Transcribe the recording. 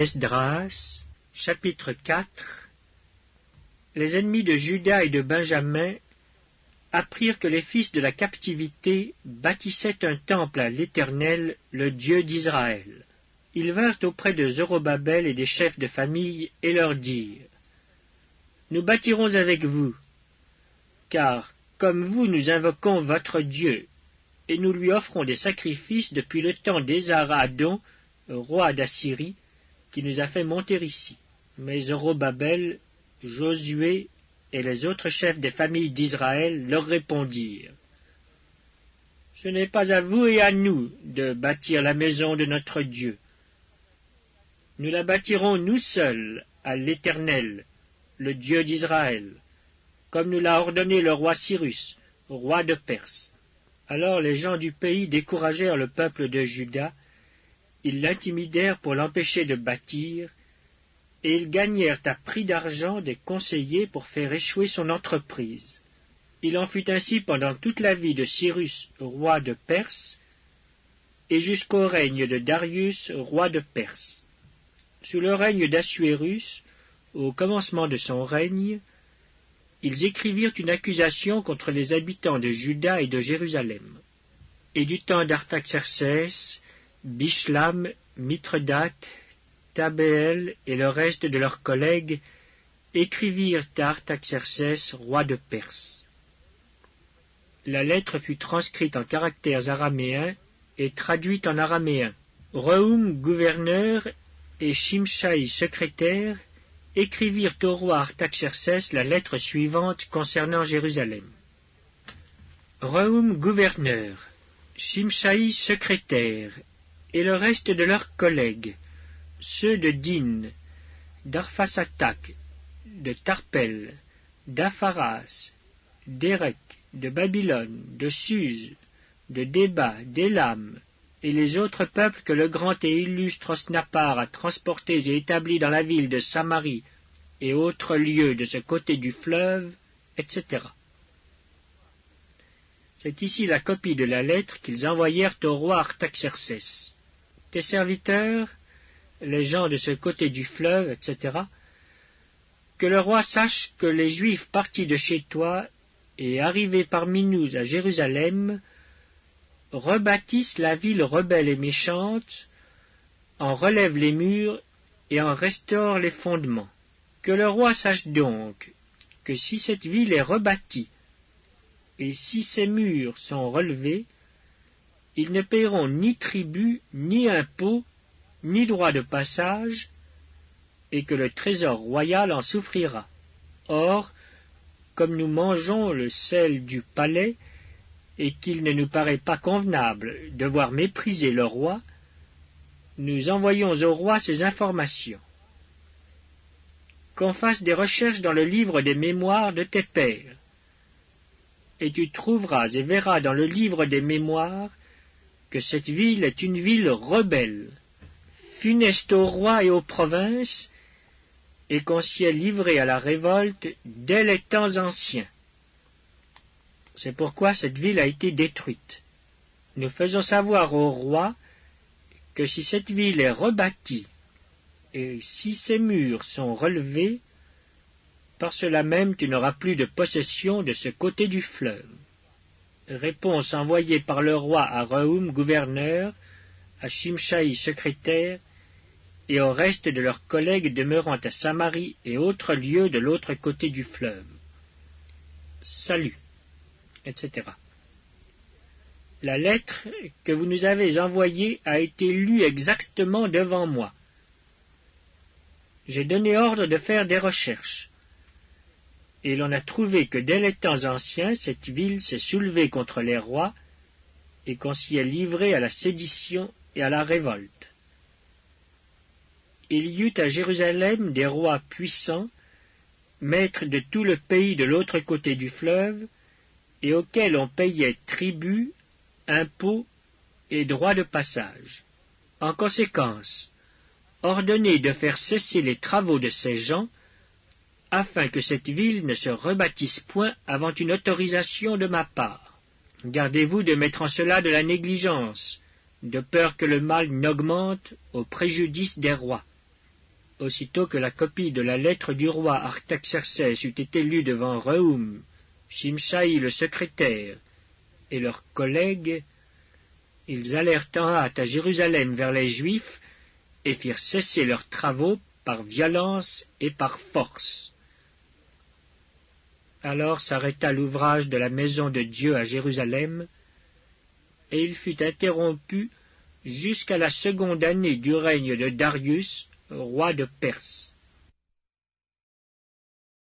Esdras, chapitre 4. Les ennemis de Juda et de Benjamin apprirent que les fils de la captivité bâtissaient un temple à l'Éternel, le Dieu d'Israël. Ils vinrent auprès de Zorobabel et des chefs de famille et leur dirent: Nous bâtirons avec vous, car comme vous nous invoquons votre Dieu, et nous lui offrons des sacrifices depuis le temps d'Esarhaddon, roi d'Assyrie, qui nous a fait monter ici. Mais Zorobabel, Josué et les autres chefs des familles d'Israël leur répondirent: Ce n'est pas à vous et à nous de bâtir la maison de notre Dieu. Nous la bâtirons nous seuls à l'Éternel, le Dieu d'Israël, comme nous l'a ordonné le roi Cyrus, roi de Perse. Alors les gens du pays découragèrent le peuple de Juda. Ils l'intimidèrent pour l'empêcher de bâtir, et ils gagnèrent à prix d'argent des conseillers pour faire échouer son entreprise. Il en fut ainsi pendant toute la vie de Cyrus, roi de Perse, et jusqu'au règne de Darius, roi de Perse. Sous le règne d'Assuérus, au commencement de son règne, ils écrivirent une accusation contre les habitants de Juda et de Jérusalem. Et du temps d'Artaxercès, Bishlam, Mithredate, Tabéel et le reste de leurs collègues écrivirent à Artaxercès, roi de Perse. La lettre fut transcrite en caractères araméens et traduite en araméen. Rehum, gouverneur, et Shimshaï, secrétaire, écrivirent au roi Artaxercès la lettre suivante concernant Jérusalem. Rehum, gouverneur, Shimshaï, secrétaire, et le reste de leurs collègues, ceux de Din, d'Arphasatak, de Tarpel, d'Apharas, d'Érec, de Babylone, de Suse, de Déba, d'Élam, et les autres peuples que le grand et illustre Osnappar a transportés et établis dans la ville de Samarie et autres lieux de ce côté du fleuve, etc. C'est ici la copie de la lettre qu'ils envoyèrent au roi Artaxercès. Tes serviteurs, les gens de ce côté du fleuve, etc., que le roi sache que les Juifs partis de chez toi et arrivés parmi nous à Jérusalem rebâtissent la ville rebelle et méchante, en relèvent les murs et en restaurent les fondements. Que le roi sache donc que si cette ville est rebâtie et si ses murs sont relevés, ils ne paieront ni tribut, ni impôt, ni droit de passage, et que le trésor royal en souffrira. Or, comme nous mangeons le sel du palais, et qu'il ne nous paraît pas convenable de voir mépriser le roi, nous envoyons au roi ces informations. Qu'on fasse des recherches dans le livre des mémoires de tes pères, et tu trouveras et verras dans le livre des mémoires que cette ville est une ville rebelle, funeste au roi et aux provinces, et qu'on s'y est livré à la révolte dès les temps anciens. C'est pourquoi cette ville a été détruite. Nous faisons savoir au roi que si cette ville est rebâtie, et si ses murs sont relevés, par cela même tu n'auras plus de possession de ce côté du fleuve. Réponse envoyée par le roi à Rehum, gouverneur, à Shimshaï, secrétaire, et au reste de leurs collègues demeurant à Samarie et autres lieux de l'autre côté du fleuve. Salut, etc. La lettre que vous nous avez envoyée a été lue exactement devant moi. J'ai donné ordre de faire des recherches. Et l'on a trouvé que dès les temps anciens, cette ville s'est soulevée contre les rois et qu'on s'y est livré à la sédition et à la révolte. Il y eut à Jérusalem des rois puissants, maîtres de tout le pays de l'autre côté du fleuve, et auxquels on payait tribut, impôts et droits de passage. En conséquence, ordonnez de faire cesser les travaux de ces gens, afin que cette ville ne se rebâtisse point avant une autorisation de ma part. Gardez-vous de mettre en cela de la négligence, de peur que le mal n'augmente au préjudice des rois. Aussitôt que la copie de la lettre du roi Artaxercès eut été lue devant Rehum, Shimshai le secrétaire, et leurs collègues, ils allèrent en hâte à Jérusalem vers les Juifs et firent cesser leurs travaux par violence et par force. Alors s'arrêta l'ouvrage de la maison de Dieu à Jérusalem, et il fut interrompu jusqu'à la seconde année du règne de Darius, roi de Perse.